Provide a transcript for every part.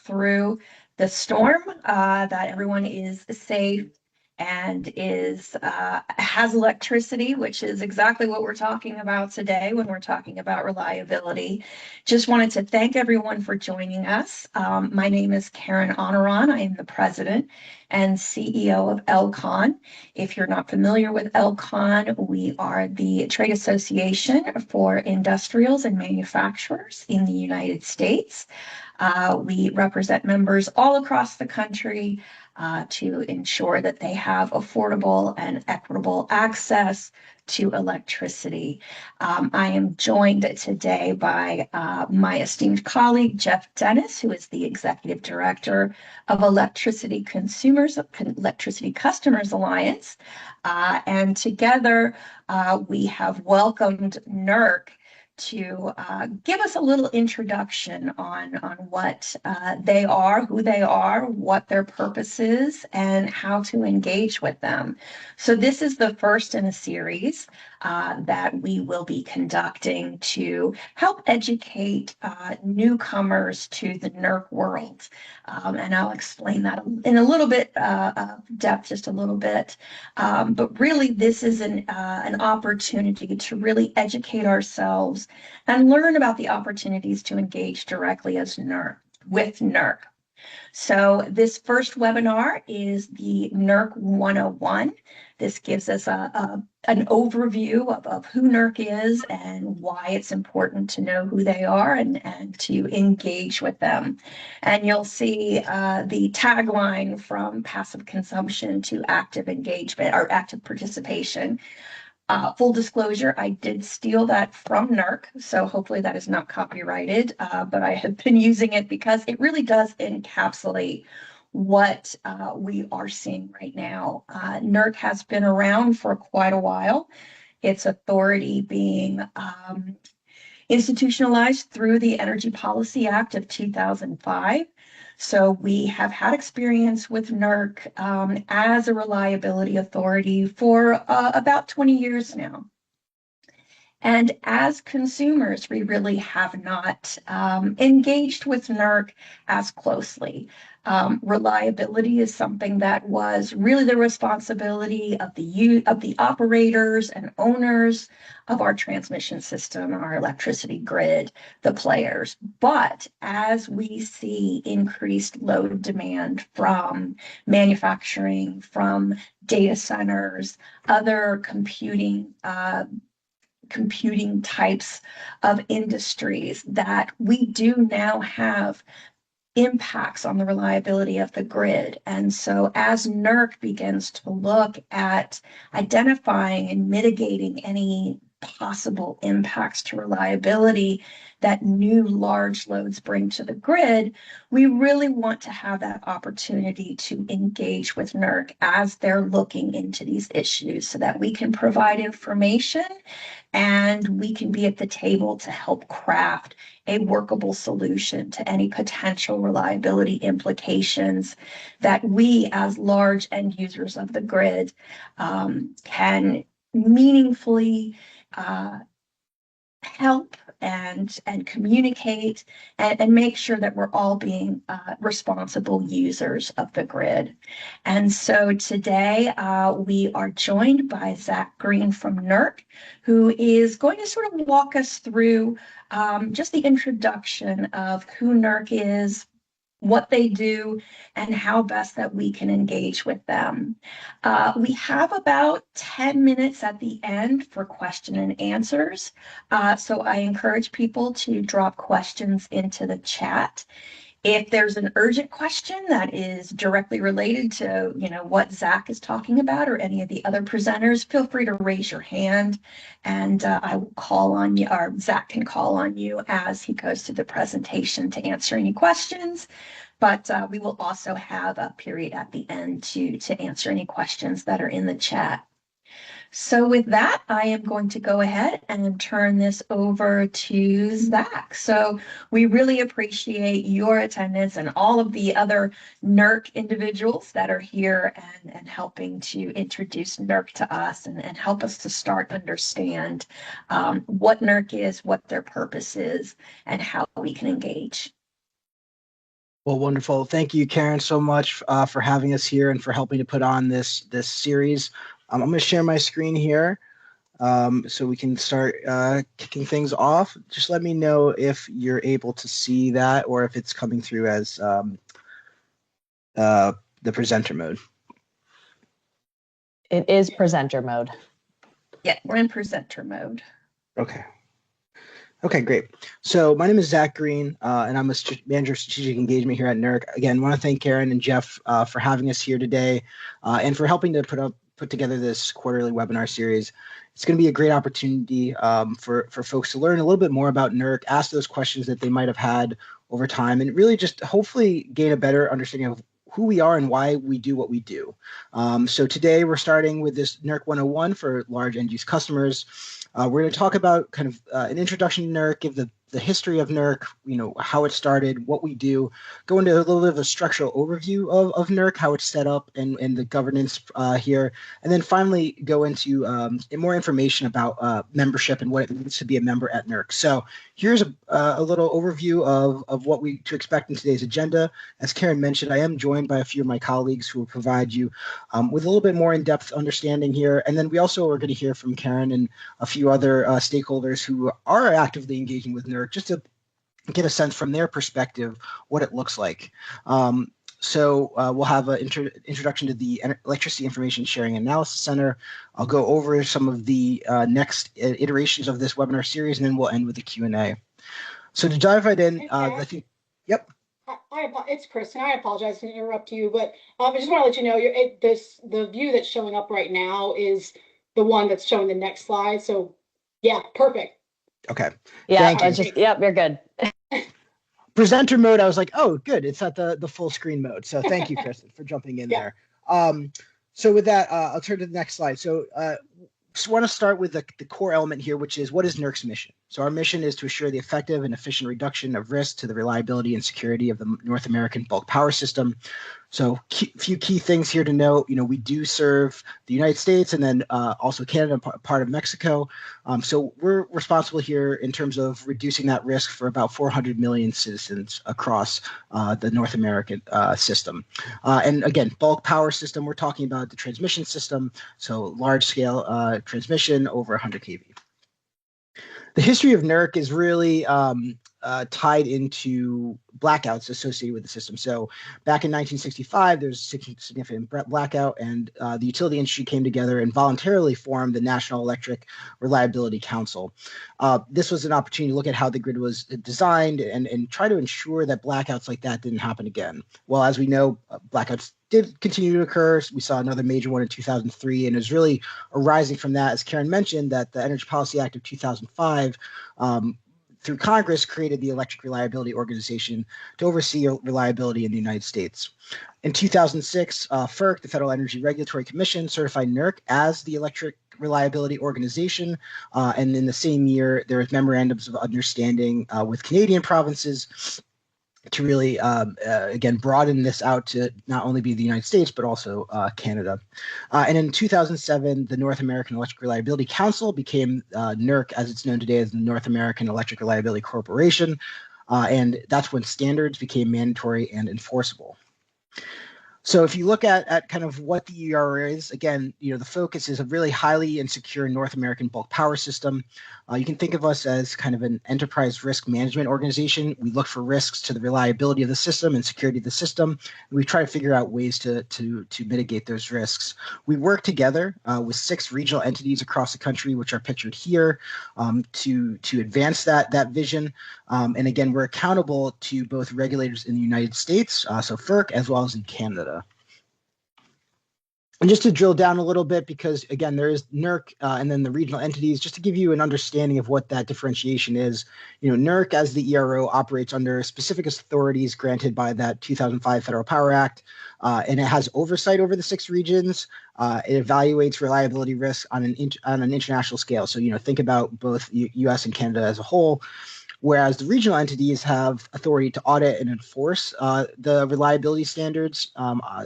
through the storm, that everyone is safe and has electricity, which is exactly what we're talking about today when we're talking about reliability. Just wanted to thank everyone for joining us. My name is Karen Honoran. I am the president and CEO of ELCON. If you're not familiar with ELCON, we are the trade association for industrials and manufacturers in the United States. We represent members all across the country to ensure that they have affordable and equitable access to electricity. I am joined today by my esteemed colleague, Jeff Dennis, who is the Executive Director of Electricity Customers Alliance. And together, we have welcomed NERC to give us a little introduction on what they are, who they are, what their purpose is, and how to engage with them. So this is the first in a series that we will be conducting to help educate newcomers to the NERC world. And I'll explain that in a little bit of depth, just a little bit. But really, this is an opportunity to really educate ourselves and learn about the opportunities to engage directly with NERC. So this first webinar is the NERC 101. This gives us an overview of who NERC is and why it's important to know who they are and to engage with them. And you'll see the tagline from passive consumption to active engagement or active participation. Full disclosure, I did steal that from NERC, so hopefully that is not copyrighted, but I have been using it because it really does encapsulate what we are seeing right now. NERC has been around for quite a while. Its authority being institutionalized through the Energy Policy Act of 2005. So we have had experience with NERC as a reliability authority for about 20 years now. And as consumers, we really have not engaged with NERC as closely. Reliability is something that was really the responsibility of the operators and owners of our transmission system, our electricity grid, the players. But as we see increased load demand from manufacturing, from data centers, other computing types of industries, that we do now have impacts on the reliability of the grid. And so as NERC begins to look at identifying and mitigating any possible impacts to reliability that new large loads bring to the grid, we really want to have that opportunity to engage with NERC as they're looking into these issues so that we can provide information and we can be at the table to help craft a workable solution to any potential reliability implications that we as large end users of the grid can meaningfully help and communicate and make sure that we're all being responsible users of the grid. And so today we are joined by Zach Green from NERC, who is going to sort of walk us through just the introduction of who NERC is, what they do, and how best that we can engage with them. We have about 10 minutes at the end for question and answers. So I encourage people to drop questions into the chat. If there's an urgent question that is directly related to, what Zach is talking about or any of the other presenters, feel free to raise your hand and I will call on you, or Zach can call on you as he goes through the presentation to answer any questions. But we will also have a period at the end to answer any questions that are in the chat. So with that, I am going to go ahead and turn this over to Zach. So we really appreciate your attendance and all of the other NERC individuals that are here and helping to introduce NERC to us and help us to start understand what NERC is, what their purpose is, and how we can engage. Well, wonderful. Thank you, Karen, so much for having us here and for helping to put on this series. I'm going to share my screen here so we can start kicking things off. Just let me know if you're able to see that or if it's coming through as the presenter mode. It is presenter mode. Yeah, we're in presenter mode. Okay. Okay, great. So my name is Zach Green, and I'm a manager of strategic engagement here at NERC. Again, I want to thank Karen and Jeff for having us here today and for helping to put together this quarterly webinar series. It's going to be a great opportunity for folks to learn a little bit more about NERC, ask those questions that they might have had over time, and really just hopefully gain a better understanding of who we are and why we do what we do. So today we're starting with this NERC 101 for large end-use customers. We're going to talk about kind of an introduction to NERC, give the history of NERC, how it started, what we do, go into a little bit of a structural overview of NERC, how it's set up and the governance here, and then finally go into more information about membership and what it means to be a member at NERC. So here's a little overview of what we to expect in today's agenda. As Karen mentioned, I am joined by a few of my colleagues who will provide you with a little bit more in-depth understanding here. And then we also are going to hear from Karen and a few other stakeholders who are actively engaging with NERC just to get a sense from their perspective what it looks like. So we'll have an introduction to the Electricity Information Sharing Analysis Center. I'll go over some of the next iterations of this webinar series, and then we'll end with the Q&A. So to dive right in, I think, yep. It's Kristen. I apologize to interrupt you, but I just want to let you know the view that's showing up right now is the one that's showing the next slide. So yeah, perfect. Okay. Yeah, yep, you're good. Presenter mode, I was like, oh, good. It's at the full screen mode. So thank you, Kristen, for jumping in there. So with that, I'll turn to the next slide. So just want to start with the core element here, which is what is NERC's mission? So our mission is to assure the effective and efficient reduction of risk to the reliability and security of the North American bulk power system. So a few key things here to note. We do serve the United States and then also Canada, part of Mexico. So we're responsible here in terms of reducing that risk for about 400 million citizens across the North American system. And again, bulk power system, we're talking about the transmission system. So large scale transmission over 100 kV. The history of NERC is really tied into blackouts associated with the system. So back in 1965, there was a significant blackout, and the utility industry came together and voluntarily formed the National Electric Reliability Council. This was an opportunity to look at how the grid was designed and try to ensure that blackouts like that didn't happen again. Well, as we know, blackouts did continue to occur. We saw another major one in 2003, and it was really arising from that, as Karen mentioned, that the Energy Policy Act of 2005 through Congress created the Electric Reliability Organization to oversee reliability in the United States. In 2006, FERC, the Federal Energy Regulatory Commission, certified NERC as the Electric Reliability Organization. And in the same year, there was memorandums of understanding with Canadian provinces to really, again, broaden this out to not only be the United States, but also Canada. And in 2007, the North American Electric Reliability Council became NERC, as it's known today as the North American Electric Reliability Corporation. And that's when standards became mandatory and enforceable. So if you look at kind of what the ERR is, again, the focus is a really highly insecure North American bulk power system. You can think of us as kind of an enterprise risk management organization. We look for risks to the reliability of the system and security of the system. And we try to figure out ways to mitigate those risks. We work together with 6 regional entities across the country, which are pictured here, to advance that vision. And again, we're accountable to both regulators in the United States, so FERC, as well as in Canada. And just to drill down a little bit, because again, there is NERC and then the regional entities, just to give you an understanding of what that differentiation is. NERC as the ERO operates under specific authorities granted by that 2005 Federal Power Act, and it has oversight over the 6 regions. It evaluates reliability risks on an international scale. So, think about both U.S. and Canada as a whole. whereas the regional entities have authority to audit and enforce the reliability standards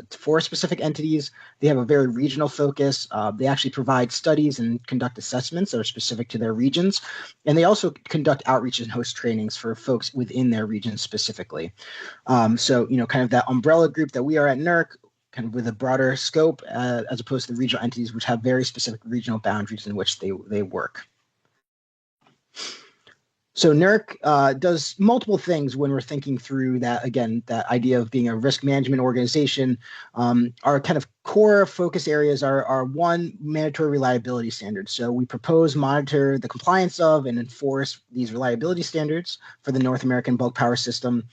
for specific entities. They have a very regional focus. They actually provide studies and conduct assessments that are specific to their regions. And they also conduct outreach and host trainings for folks within their regions specifically. So, kind of that umbrella group that we are at NERC, kind of with a broader scope, as opposed to the regional entities, which have very specific regional boundaries in which they work. So NERC does multiple things when we're thinking through that, again, that idea of being a risk management organization. Our kind of core focus areas are one, mandatory reliability standards. So we propose, monitor the compliance of, and enforce these reliability standards for the North American bulk power system.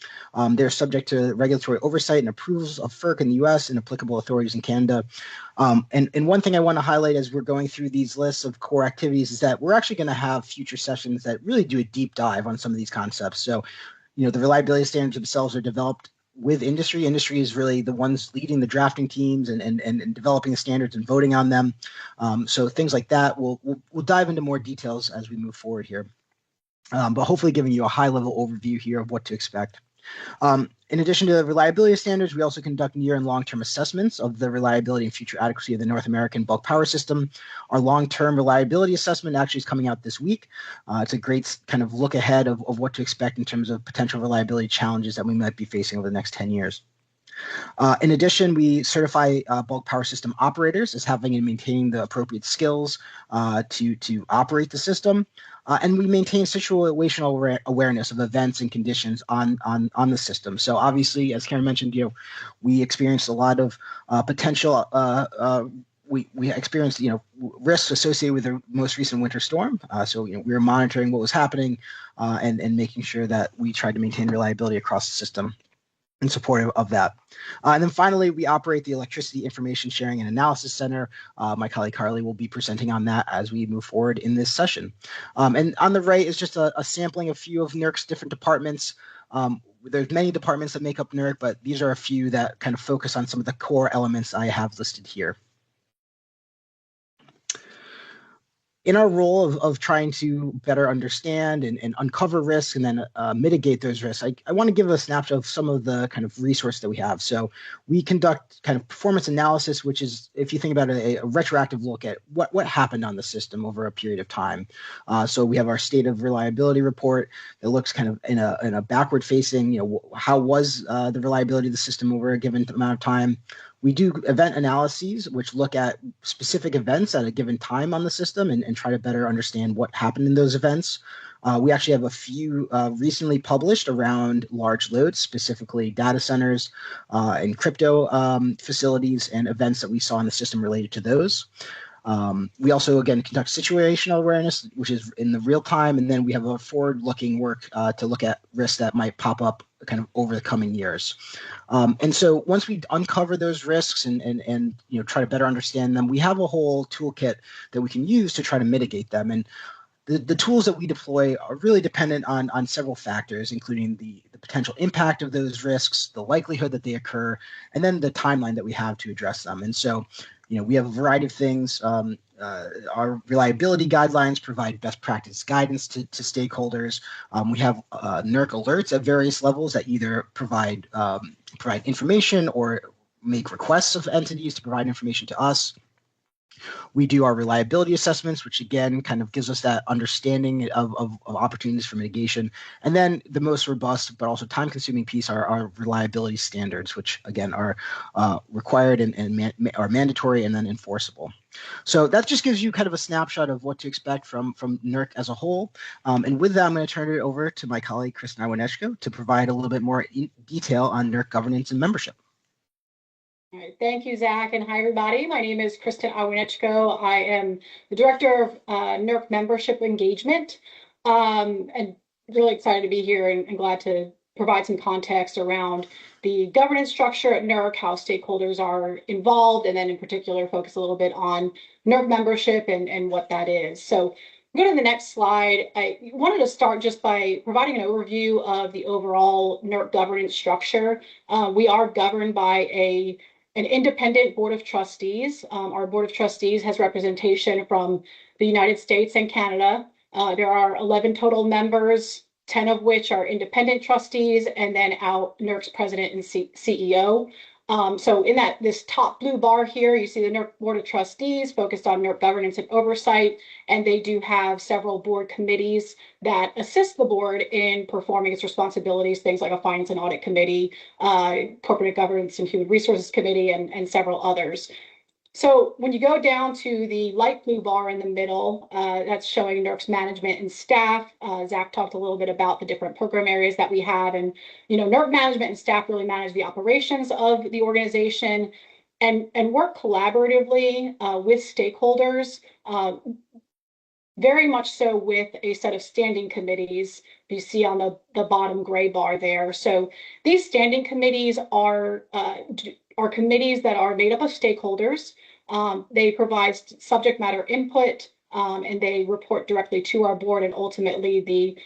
They're subject to regulatory oversight and approvals of FERC in the US and applicable authorities in Canada. And one thing I want to highlight as we're going through these lists of core activities is that we're actually going to have future sessions that really do a deep dive on some of these concepts. So, the reliability standards themselves are developed with industry. Industry is really the ones leading the drafting teams and developing the standards and voting on them. So things like that, we'll dive into more details as we move forward here. But hopefully giving you a high-level overview here of what to expect. In addition to the reliability standards, we also conduct near and long-term assessments of the reliability and future adequacy of the North American bulk power system. Our long-term reliability assessment actually is coming out this week. It's a great kind of look ahead of what to expect in terms of potential reliability challenges that we might be facing over the next 10 years. In addition, we certify bulk power system operators as having and maintaining the appropriate skills to operate the system. And we maintain situational awareness of events and conditions on the system. So obviously, as Karen mentioned, we experienced a lot of potential. We experienced risks associated with the most recent winter storm. So we were monitoring what was happening and making sure that we tried to maintain reliability across the system in support of that. And then finally, we operate the Electricity Information Sharing and Analysis Center. My colleague Carly will be presenting on that as we move forward in this session. And on the right is just a sampling of a few of NERC's different departments. There's many departments that make up NERC, but these are a few that kind of focus on some of the core elements I have listed here. In our role of trying to better understand and uncover risks and then mitigate those risks, I want to give a snapshot of some of the kind of resources that we have. So we conduct kind of performance analysis, which is, if you think about it, a retroactive look at what happened on the system over a period of time. So we have our state of reliability report that looks kind of in a backward facing, how was the reliability of the system over a given amount of time. We do event analyses, which look at specific events at a given time on the system and try to better understand what happened in those events. We actually have a few recently published around large loads, specifically data centers and crypto facilities and events that we saw in the system related to those. We also, again, conduct situational awareness, which is in the real time, and then we have a forward-looking work to look at risks that might pop up kind of over the coming years. And so once we uncover those risks and try to better understand them, we have a whole toolkit that we can use to try to mitigate them. And the tools that we deploy are really dependent on several factors, including the potential impact of those risks, the likelihood that they occur, and then the timeline that we have to address them. And so, we have a variety of things. Our reliability guidelines provide best practice guidance to stakeholders. We have NERC alerts at various levels that either provide information or make requests of entities to provide information to us. We do our reliability assessments, which again kind of gives us that understanding of opportunities for mitigation. And then the most robust but also time-consuming piece are our reliability standards, which again are required and are mandatory and then enforceable. So that just gives you kind of a snapshot of what to expect from NERC as a whole. And with that, I'm going to turn it over to my colleague, Kristen Iwanechko, to provide a little bit more detail on NERC governance and membership. All right, thank you, Zach, and hi, everybody. My name is Kristen Iwanechko. I am the Director of NERC Membership Engagement, and really excited to be here and glad to provide some context around the governance structure at NERC, how stakeholders are involved, and then in particular focus a little bit on NERC membership and what that is. So go to the next slide. I wanted to start just by providing an overview of the overall NERC governance structure. We are governed by an independent board of trustees. Our board of trustees has representation from the United States and Canada. There are 11 total members 10 of which are independent trustees, and then our NERC's president and CEO. So in this top blue bar here, you see the NERC Board of Trustees focused on NERC governance and oversight, and they do have several board committees that assist the board in performing its responsibilities, things like a Finance and Audit Committee, Corporate Governance and Human Resources Committee, and several others. So when you go down to the light blue bar in the middle, that's showing NERC's management and staff. Zach talked a little bit about the different program areas that we have, and NERC management and staff really manage the operations of the organization and work collaboratively with stakeholders, very much so with a set of standing committees you see on the bottom gray bar there. So these standing committees are committees that are made up of stakeholders. They provide subject matter input, and they report directly to our board, and ultimately the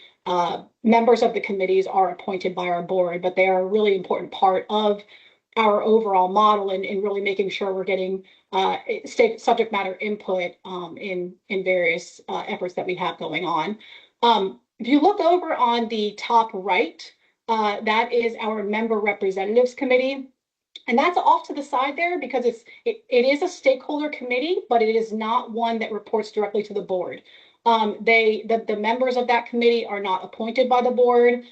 members of the committees are appointed by our board, but they are a really important part of our overall model and really making sure we're getting subject matter input in various efforts that we have going on. If you look over on the top right, that is our Member Representatives Committee. And that's off to the side there because it is a stakeholder committee, but it is not one that reports directly to the board. The members of that committee are not appointed by the board.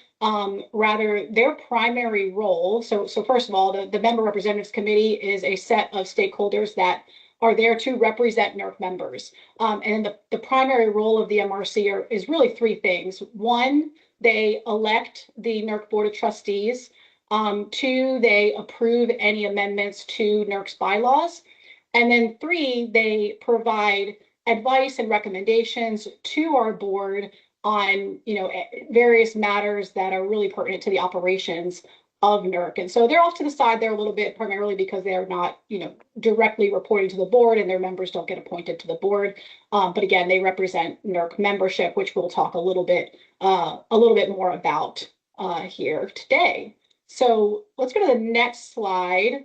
Rather, their primary role, so first of all, the Member Representatives Committee is a set of stakeholders that are there to represent NERC members. And the primary role of the MRC is really three things. One, they elect the NERC Board of Trustees. Two, they approve any amendments to NERC's bylaws. And then three, they provide advice and recommendations to our board on various matters that are really pertinent to the operations of NERC. And so they're off to the side there a little bit, primarily because they're not directly reporting to the board, and their members don't get appointed to the board. But again, they represent NERC membership, which we'll talk a little bit more about here today. So let's go to the next slide.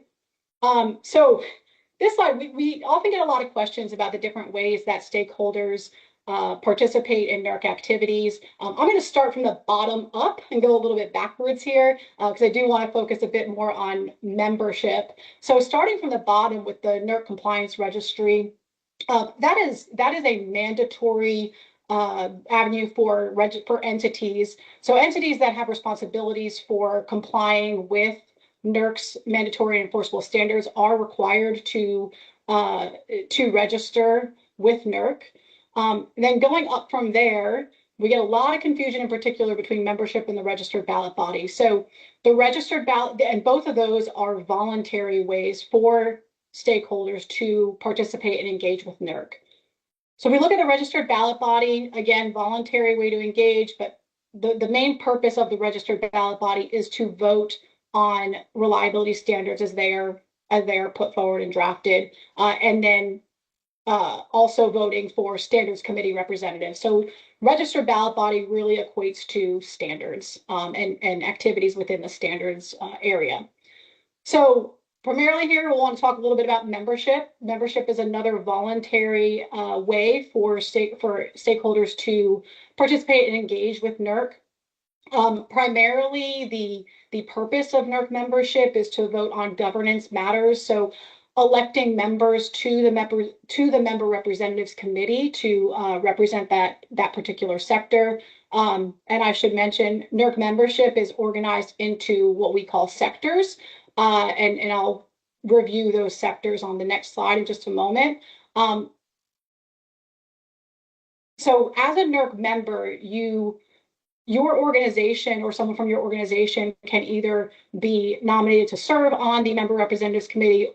So this slide, we often get a lot of questions about the different ways that stakeholders participate in NERC activities. I'm going to start from the bottom up and go a little bit backwards here because I do want to focus a bit more on membership. So starting from the bottom with the NERC Compliance Registry, that is a mandatory avenue for entities. So entities that have responsibilities for complying with NERC's mandatory enforceable standards are required to register with NERC. Then going up from there, we get a lot of confusion in particular between membership and the registered ballot body. So the registered ballot, and both of those are voluntary ways for stakeholders to participate and engage with NERC. So if we look at the registered ballot body, again, voluntary way to engage, but the main purpose of the registered ballot body is to vote on reliability standards as they are put forward and drafted, and then also voting for standards committee representatives. So registered ballot body really equates to standards and activities within the standards area. So primarily here, we'll want to talk a little bit about membership. Membership is another voluntary way for stakeholders to participate and engage with NERC. Primarily, the purpose of NERC membership is to vote on governance matters. So electing members to the Member Representatives Committee to represent that particular sector. And I should mention, NERC membership is organized into what we call sectors. And I'll review those sectors on the next slide in just a moment. So as a NERC member, your organization or someone from your organization can either be nominated to serve on the Member Representatives Committee,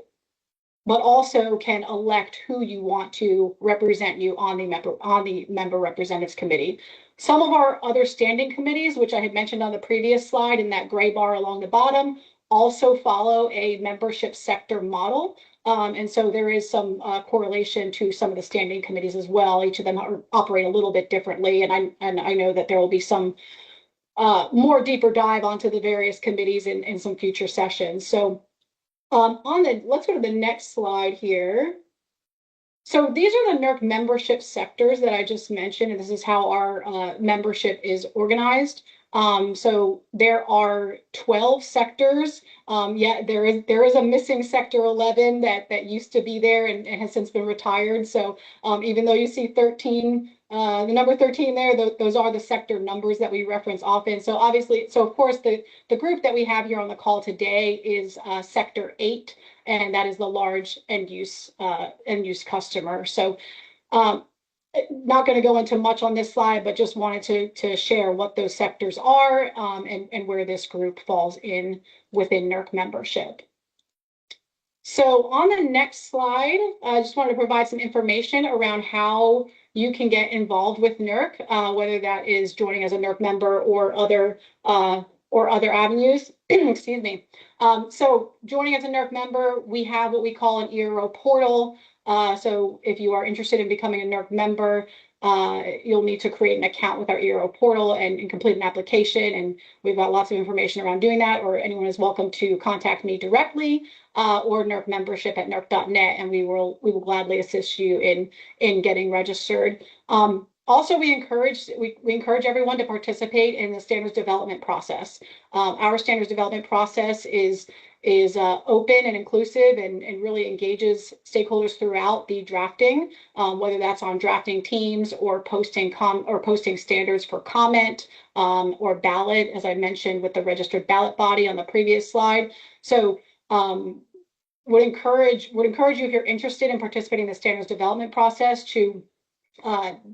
but also can elect who you want to represent you on the Member Representatives Committee. Some of our other standing committees, which I had mentioned on the previous slide in that gray bar along the bottom, also follow a membership sector model. And so there is some correlation to some of the standing committees as well. Each of them operate a little bit differently. And I know that there will be some more deeper dive onto the various committees in some future sessions. So let's go to the next slide here. So these are the NERC membership sectors that I just mentioned, and this is how our membership is organized. So there are 12 sectors. Yeah, there is a missing sector 11 that used to be there and has since been retired. So even though you see 13, the number 13 there, those are the sector numbers that we reference often. So obviously, so of course, the group that we have here on the call today is sector 8, and that is the large end use customer. So not going to go into much on this slide, but just wanted to share what those sectors are and where this group falls in within NERC membership. So on the next slide, I just wanted to provide some information around how you can get involved with NERC, whether that is joining as a NERC member or other avenues. Excuse me. So joining as a NERC member, we have what we call an ERO portal. So if you are interested in becoming a NERC member, you'll need to create an account with our ERO portal and complete an application. And we've got lots of information around doing that, or anyone is welcome to contact me directly or NERC membership at nerc.net, and we will gladly assist you in getting registered. Also, we encourage everyone to participate in the standards development process. Our standards development process is open and inclusive and really engages stakeholders throughout the drafting, whether that's on drafting teams or posting standards for comment or ballot, as I mentioned with the registered ballot body on the previous slide. So would encourage you, if you're interested in participating in the standards development process, to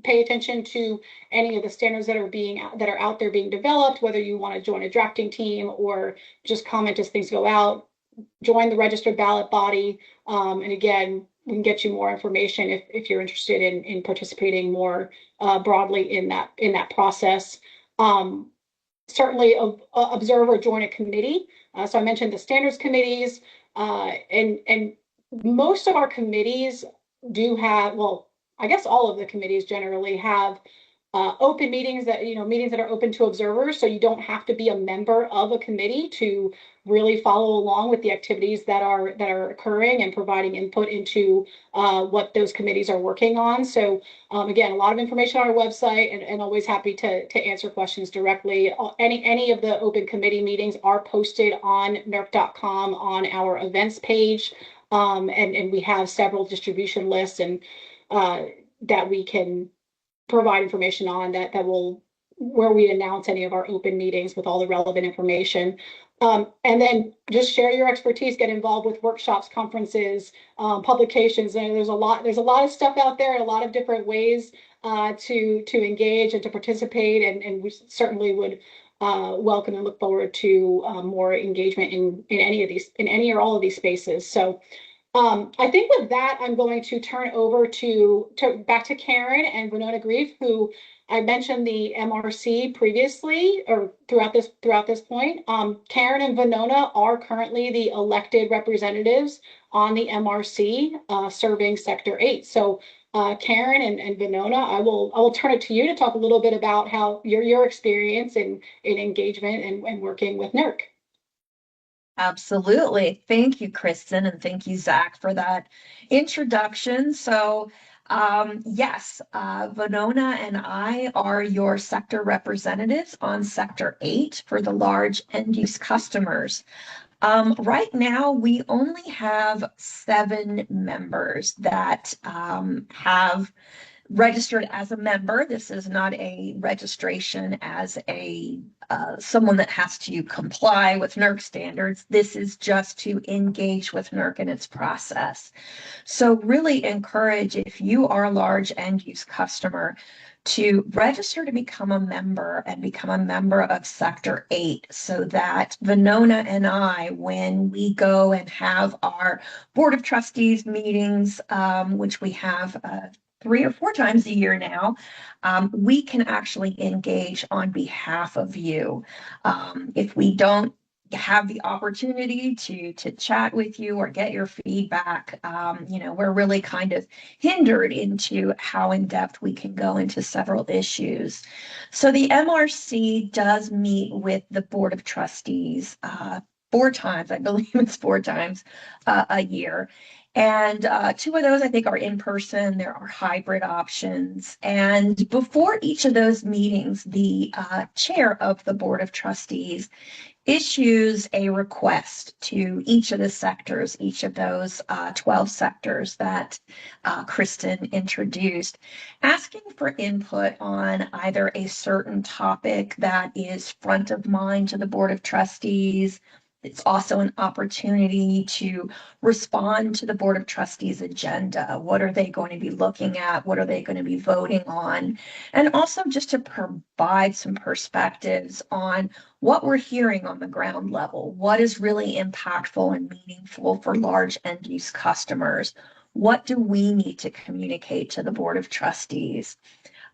pay attention to any of the standards that are out there being developed, whether you want to join a drafting team or just comment as things go out. Join the registered ballot body, and again, we can get you more information if you're interested in participating more broadly in that process. Certainly observe or join a committee. So I mentioned the standards committees, and most of our committees do have, well, I guess all of the committees generally have open meetings meetings that are open to observers. So you don't have to be a member of a committee to really follow along with the activities that are occurring and providing input into what those committees are working on. So again, a lot of information on our website, and always happy to answer questions directly. Any of the open committee meetings are posted on nerc.com on our events page, and we have several distribution lists and that we can provide information on where we announce any of our open meetings with all the relevant information. And then just share your expertise, get involved with workshops, conferences, publications. And there's a lot of stuff out there, and a lot of different ways to engage and to participate. And we certainly would welcome and look forward to more engagement in any or all of these spaces. So I think with that, I'm going to turn over back to Karen and Winona Grief, who I mentioned the MRC previously or throughout this point. Karen and Winona are currently the elected representatives on the MRC serving Sector 8. So Karen and Winona, I will turn it to you to talk a little bit about how your experience in engagement and working with NERC. Absolutely. Thank you, Kristen, and thank you, Zach, for that introduction. So yes, Winona and I are your sector representatives on Sector 8 for the large end-use customers. Right now, we only have 7 members that have registered as a member. This is not a registration as someone that has to comply with NERC standards. This is just to engage with NERC in its process. So really encourage, if you are a large end-use customer, to register to become a member and become a member of Sector 8, so that Winona and I, when we go and have our Board of Trustees meetings, which we have 3 or 4 times a year now, we can actually engage on behalf of you. If we don't have the opportunity to chat with you or get your feedback, we're really kind of hindered into how in depth we can go into several issues. So the MRC does meet with the Board of Trustees 4 times, I believe it's 4 times a year. And 2 of those, I think, are in person. There are hybrid options. And before each of those meetings, the chair of the Board of Trustees issues a request to each of the sectors, each of those 12 sectors that Kristen introduced, asking for input on either a certain topic that is front of mind to the Board of Trustees. It's also an opportunity to respond to the Board of Trustees agenda. What are they going to be looking at? What are they going to be voting on? And also just to provide some perspectives on what we're hearing on the ground level. What is really impactful and meaningful for large end use customers? What do we need to communicate to the Board of Trustees?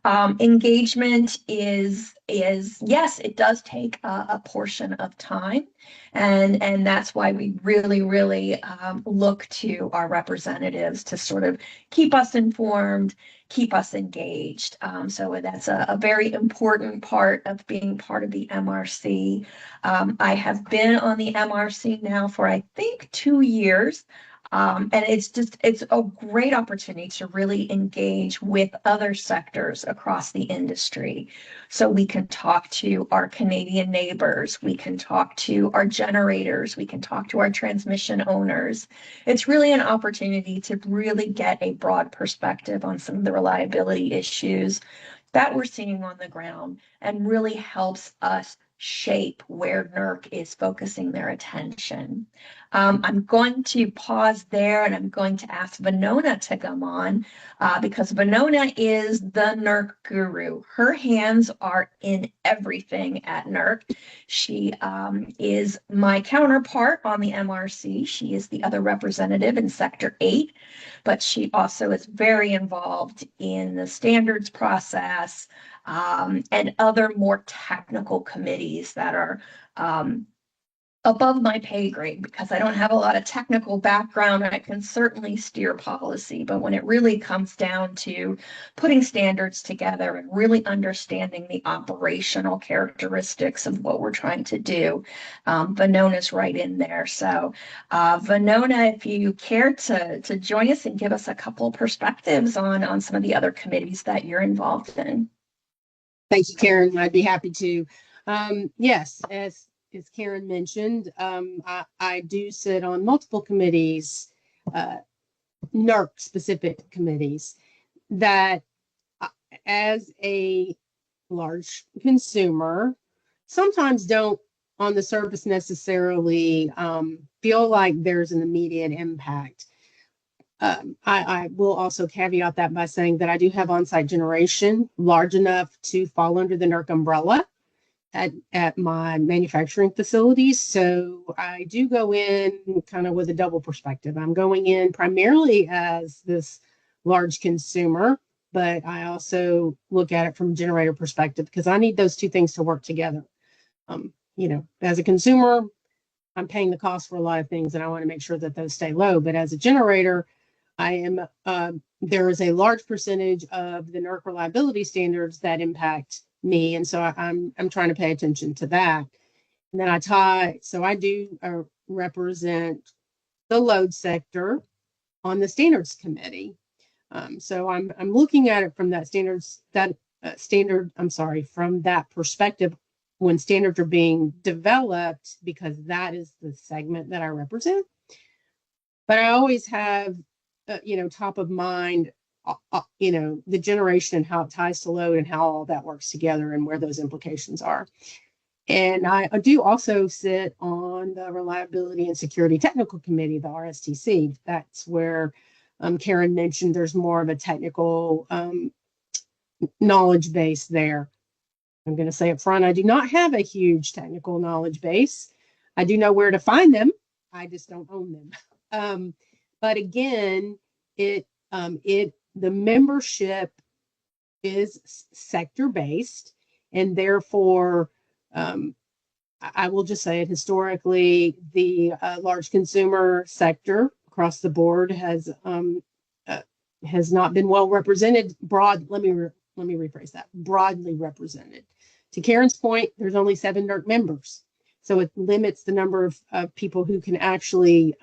Engagement is yes, it does take a portion of time, and that's why we really look to our representatives to sort of keep us informed, keep us engaged. So that's a very important part of being part of the MRC. I have been on the MRC now for I think 2 years. And it's a great opportunity to really engage with other sectors across the industry. So we can talk to our Canadian neighbors, we can talk to our generators, we can talk to our transmission owners. It's really an opportunity to really get a broad perspective on some of the reliability issues that we're seeing on the ground, and really helps us shape where NERC is focusing their attention. I'm going to pause there, and I'm going to ask Venona to come on because Venona is the NERC guru. Her hands are in everything at NERC. She is my counterpart on the MRC. She is the other representative in Sector 8, but she also is very involved in the standards process and other more technical committees that are above my pay grade, because I don't have a lot of technical background. I can certainly steer policy, but when it really comes down to putting standards together and really understanding the operational characteristics of what we're trying to do, Venona's right in there. So Venona, if you care to join us and give us a couple perspectives on some of the other committees that you're involved in. Thank you, Karen. I'd be happy to. Yes, as Karen mentioned, I do sit on multiple committees, NERC specific committees that as a large consumer sometimes don't on the surface necessarily feel like there's an immediate impact. I will also caveat that by saying that I do have on-site generation large enough to fall under the NERC umbrella at my manufacturing facilities. So I do go in kind of with a double perspective. I'm going in primarily as this large consumer, but I also look at it from a generator perspective because I need those two things to work together. As a consumer, I'm paying the cost for a lot of things and I want to make sure that those stay low. But as a generator, there is a large percentage of the NERC reliability standards that impact me, and so I'm trying to pay attention to that. And then I do represent the load sector on the standards committee. So I'm looking at it from that from that perspective when standards are being developed, because that is the segment that I represent. But I always have top of mind, the generation and how it ties to load and how all that works together and where those implications are. And I do also sit on the Reliability and Security Technical Committee, the RSTC. That's where Karen mentioned there's more of a technical knowledge base there. I'm going to say up front, I do not have a huge technical knowledge base. I do know where to find them. I just don't own them. But again, the membership is sector based, and therefore, I will just say it historically, the large consumer sector across the board has not been well represented. Let me rephrase that. Broadly represented. To Karen's point, there's only 7 NERC members. So it limits the number of people who can actually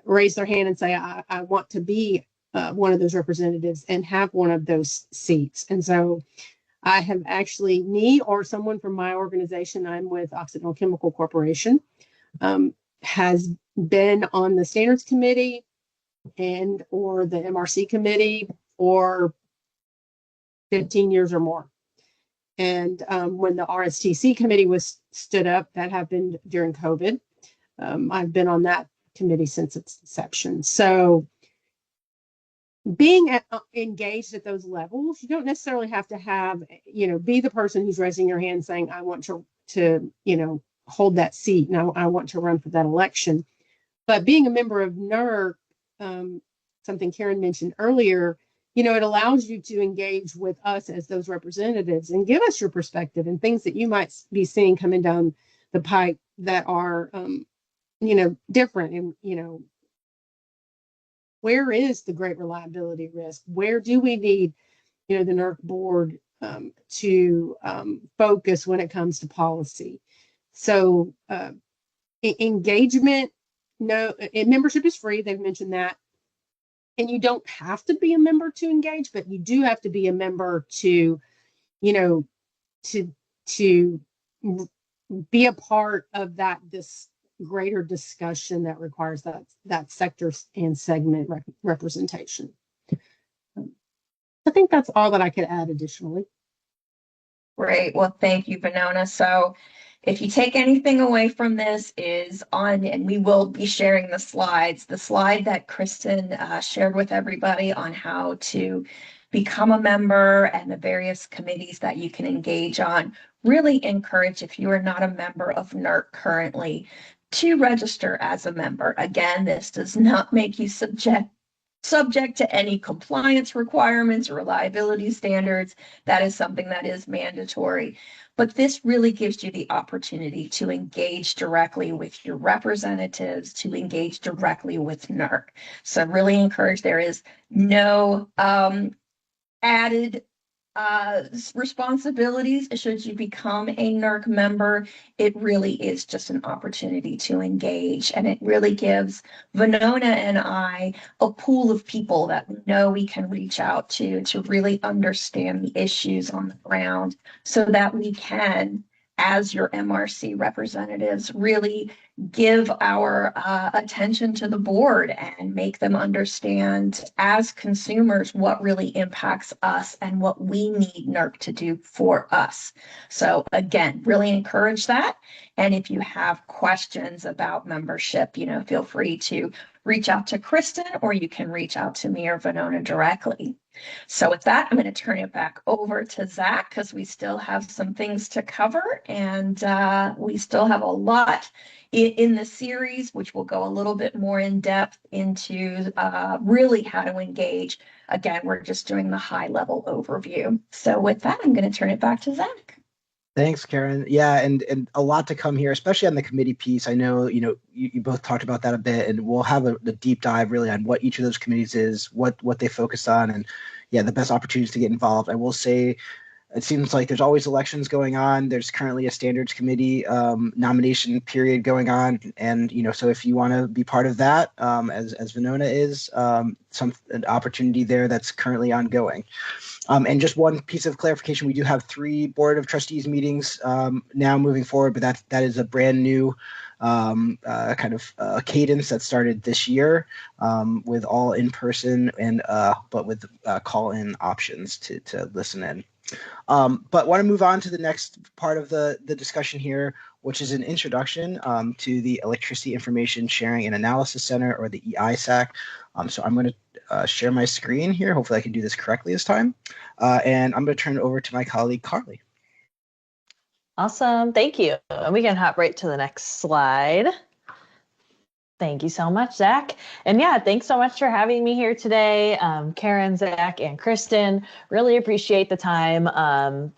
raise their hand and say, I want to be one of those representatives and have one of those seats. And so I have actually, me or someone from my organization, I'm with Occidental Chemical Corporation, has been on the standards committee and or the MRC committee for 15 years or more. And when the RSTC committee was stood up, that happened during COVID. I've been on that committee since its inception. So being engaged at those levels, you don't necessarily have to have, be the person who's raising your hand saying, I want to hold that seat and I want to run for that election. But being a member of NERC, something Karen mentioned earlier, it allows you to engage with us as those representatives and give us your perspective and things that you might be seeing coming down the pipe that are, different. And, where is the great reliability risk? Where do we need, the NERC board to focus when it comes to policy? So engagement, membership is free. They've mentioned that. And you don't have to be a member to engage, but you do have to be a member to, to be a part of this greater discussion that requires that sector and segment representation. I think that's all that I could add additionally. Great. Well, thank you, Venona. So if you take anything away from this is and we will be sharing the slide that Kristen shared with everybody on how to become a member and the various committees that you can engage on. Really encourage, if you are not a member of NERC currently, to register as a member. Again, this does not make you subject to any compliance requirements or reliability standards. That is something that is mandatory. But this really gives you the opportunity to engage directly with your representatives, to engage directly with NERC. So really encourage, there is no added responsibilities should you become a NERC member. It really is just an opportunity to engage, and it really gives Venona and I a pool of people that we know we can reach out to really understand the issues on the ground, so that we can, as your MRC representatives, really give our attention to the board and make them understand as consumers what really impacts us and what we need NERC to do for us. So again, really encourage that. And if you have questions about membership, feel free to reach out to Kristen, or you can reach out to me or Venona directly. So with that, I'm going to turn it back over to Zach, because we still have some things to cover, and we still have a lot in the series, which will go a little bit more in depth into really how to engage. Again, we're just doing the high level overview. So with that, I'm going to turn it back to Zach. Thanks, Karen. Yeah, and a lot to come here, especially on the committee piece. I know, you both talked about that a bit, and we'll have a deep dive really on what each of those committees is, what they focus on, and the best opportunities to get involved. I will say, it seems like there's always elections going on. There's currently a standards committee nomination period going on. And, so if you want to be part of that, as Venona is, an opportunity there that's currently ongoing. And just one piece of clarification, we do have 3 Board of Trustees meetings now moving forward, but that is a brand new kind of cadence that started this year with all in person and but with call-in options to listen in. But want to move on to the next part of the discussion here, which is an introduction to the Electricity Information Sharing and Analysis Center, or the EISAC. So I'm going to share my screen here. Hopefully I can do this correctly this time. And I'm going to turn it over to my colleague, Carly. Awesome. Thank you. And we can hop right to the next slide. Thank you so much, Zach. And thanks so much for having me here today. Karen, Zach, and Kristen, really appreciate the time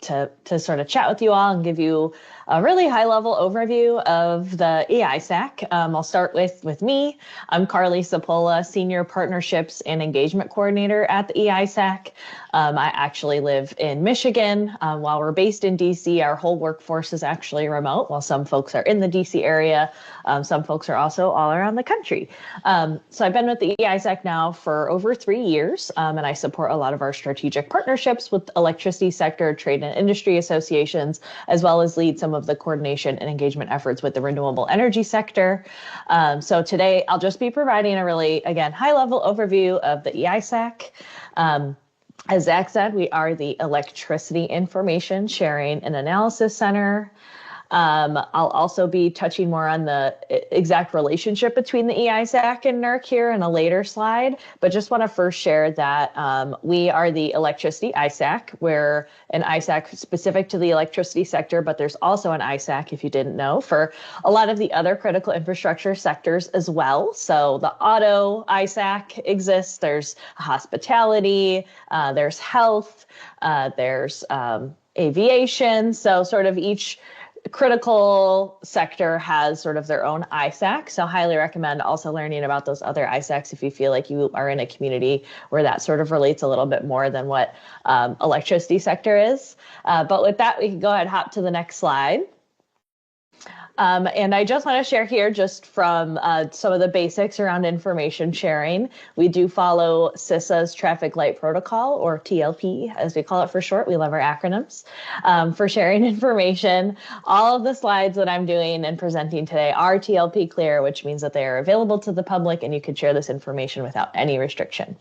to sort of chat with you all and give you a really high-level overview of the EISAC. I'll start with me. I'm Carly Sapola, Senior Partnerships and Engagement Coordinator at the EISAC. I actually live in Michigan. While we're based in DC, our whole workforce is actually remote. While some folks are in the DC area, some folks are also all around the country. So I've been with the EISAC now for over 3 years, and I support a lot of our strategic partnerships with electricity sector, trade and industry associations, as well as lead some of the coordination and engagement efforts with the renewable energy sector. So today I'll just be providing a really, again, high-level overview of the EISAC. As Zach said, we are the Electricity Information Sharing and Analysis Center. I'll also be touching more on the exact relationship between the EISAC and NERC here in a later slide, but just want to first share that we are the Electricity ISAC. We're an ISAC specific to the electricity sector, but there's also an ISAC, if you didn't know, for a lot of the other critical infrastructure sectors as well. So the auto ISAC exists, there's hospitality, there's health, there's aviation. So sort of each critical sector has sort of their own ISAC. So highly recommend also learning about those other ISACs if you feel like you are in a community where that sort of relates a little bit more than what electricity sector is. But with that, we can go ahead and hop to the next slide. And I just want to share here just from some of the basics around information sharing. We do follow CISA's Traffic Light Protocol, or TLP, as we call it for short. We love our acronyms for sharing information. All of the slides that I'm doing and presenting today are TLP clear, which means that they are available to the public and you can share this information without any restriction.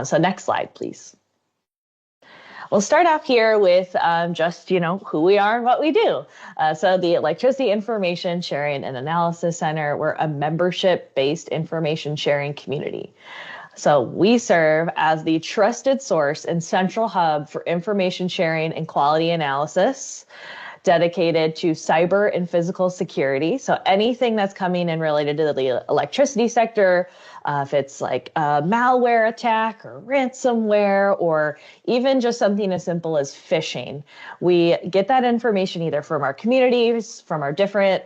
So next slide, please. We'll start off here with just, who we are and what we do. So the Electricity Information Sharing and Analysis Center, we're a membership-based information sharing community. So we serve as the trusted source and central hub for information sharing and quality analysis, dedicated to cyber and physical security. So anything that's coming in related to the electricity sector, if it's like a malware attack or ransomware, or even just something as simple as phishing, we get that information either from our communities, from our different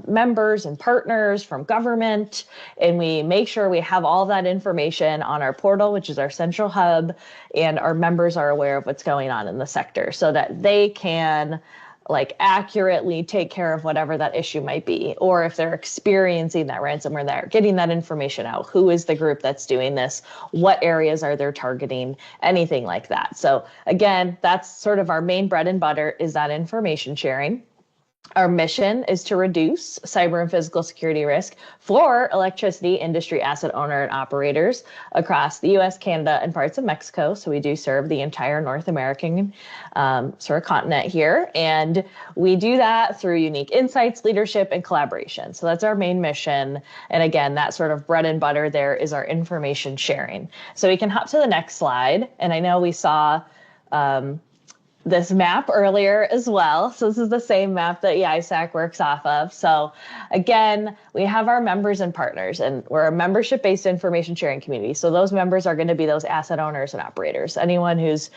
members and partners, from government, and we make sure we have all that information on our portal, which is our central hub, and our members are aware of what's going on in the sector so that they can accurately take care of whatever that issue might be, or if they're experiencing that ransomware, they're getting that information out. Who is the group that's doing this? What areas are they targeting? Anything like that. So again, that's sort of our main bread and butter, is that information sharing. Our mission is to reduce cyber and physical security risk for electricity industry asset owner and operators across the US, Canada, and parts of Mexico. So we do serve the entire North American sort of continent here. And we do that through unique insights, leadership, and collaboration. So that's our main mission. And again, that sort of bread and butter there is our information sharing. So we can hop to the next slide. And I know we saw this map earlier as well. So this is the same map that EISAC works off of. So again, we have our members and partners, and we're a membership-based information sharing community. So those members are going to be those asset owners and operators. Anyone who's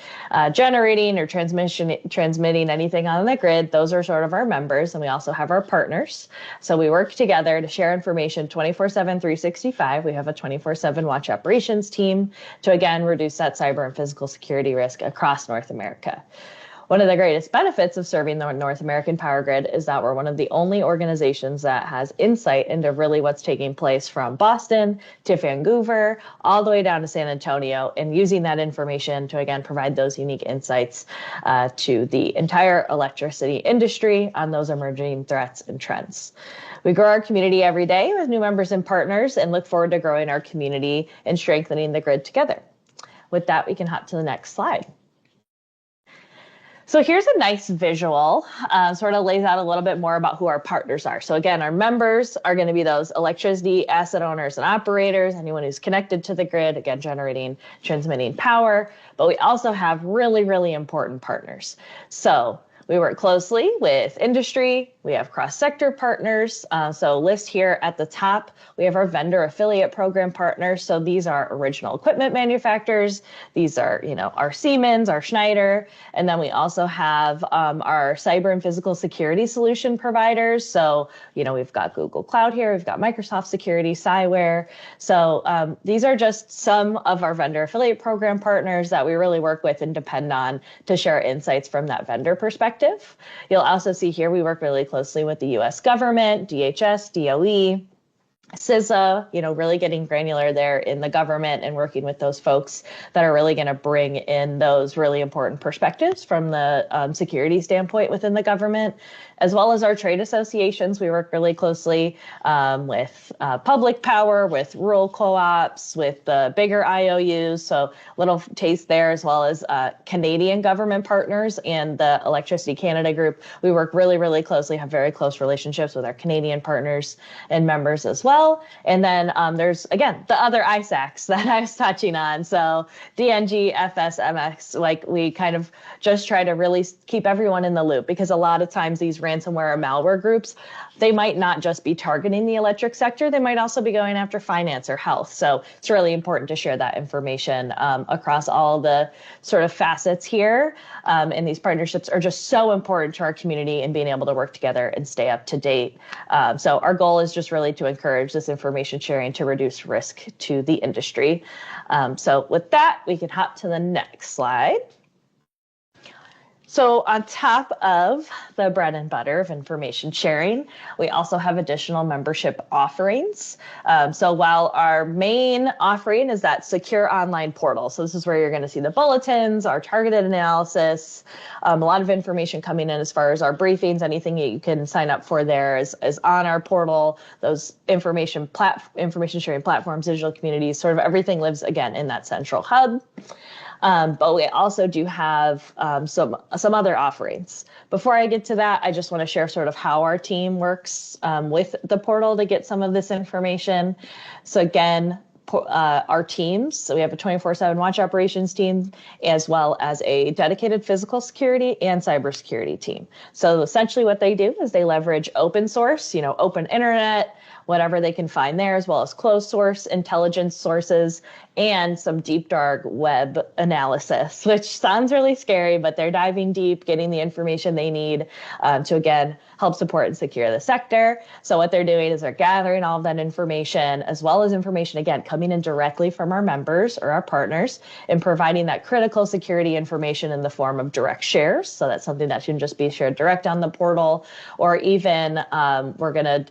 generating or transmitting anything on the grid, those are sort of our members. And we also have our partners. So we work together to share information 24/7, 365. We have a 24/7 watch operations team to, again, reduce that cyber and physical security risk across North America. One of the greatest benefits of serving the North American power grid is that we're one of the only organizations that has insight into really what's taking place from Boston to Vancouver, all the way down to San Antonio, and using that information to, again, provide those unique insights to the entire electricity industry on those emerging threats and trends. We grow our community every day with new members and partners and look forward to growing our community and strengthening the grid together. With that, we can hop to the next slide. So here's a nice visual, sort of lays out a little bit more about who our partners are. So again, our members are going to be those electricity asset owners and operators, anyone who's connected to the grid, again, generating, transmitting power. But we also have really, really important partners. So we work closely with industry, We have cross-sector partners. So list here at the top, we have our vendor affiliate program partners. So these are original equipment manufacturers. These are, our Siemens, our Schneider. And then we also have our cyber and physical security solution providers. So, we've got Google Cloud here. We've got Microsoft Security, Cyware. So these are just some of our vendor affiliate program partners that we really work with and depend on to share insights from that vendor perspective. You'll also see here we work really closely with the U.S. government, DHS, DOE, CISA, really getting granular there in the government and working with those folks that are really going to bring in those really important perspectives from the security standpoint within the government, as well as our trade associations. We work really closely with Public Power, with rural co-ops, with the bigger IOUs. So a little taste there, as well as Canadian government partners and the Electricity Canada group. We work really, really closely, have very close relationships with our Canadian partners and members as well. And then there's, again, the other ISACs that I was touching on. So DNG, FSMX, like we kind of just try to really keep everyone in the loop, because a lot of times these ransomware or malware groups, they might not just be targeting the electric sector. They might also be going after finance or health. So it's really important to share that information across all the sort of facets here. And these partnerships are just so important to our community and being able to work together and stay up to date. So our goal is just really to encourage this information sharing to reduce risk to the industry. So with that, we can hop to the next slide. So on top of the bread and butter of information sharing, we also have additional membership offerings. So while our main offering is that secure online portal, so this is where you're going to see the bulletins, our targeted analysis, a lot of information coming in as far as our briefings, anything that you can sign up for there is on our portal. Those information sharing platforms, digital communities, sort of everything lives again in that central hub. But we also do have some other offerings. Before I get to that, I just want to share sort of how our team works with the portal to get some of this information. So again, our teams, so we have a 24/7 watch operations team, as well as a dedicated physical security and cybersecurity team. So essentially what they do is they leverage open source, open internet, whatever they can find there, as well as closed source intelligence sources and some deep dark web analysis, which sounds really scary, but they're diving deep, getting the information they need to, again, help support and secure the sector. So what they're doing is they're gathering all of that information, as well as information, again, coming in directly from our members or our partners, and providing that critical security information in the form of direct shares. So that's something that can just be shared direct on the portal, or even we're going to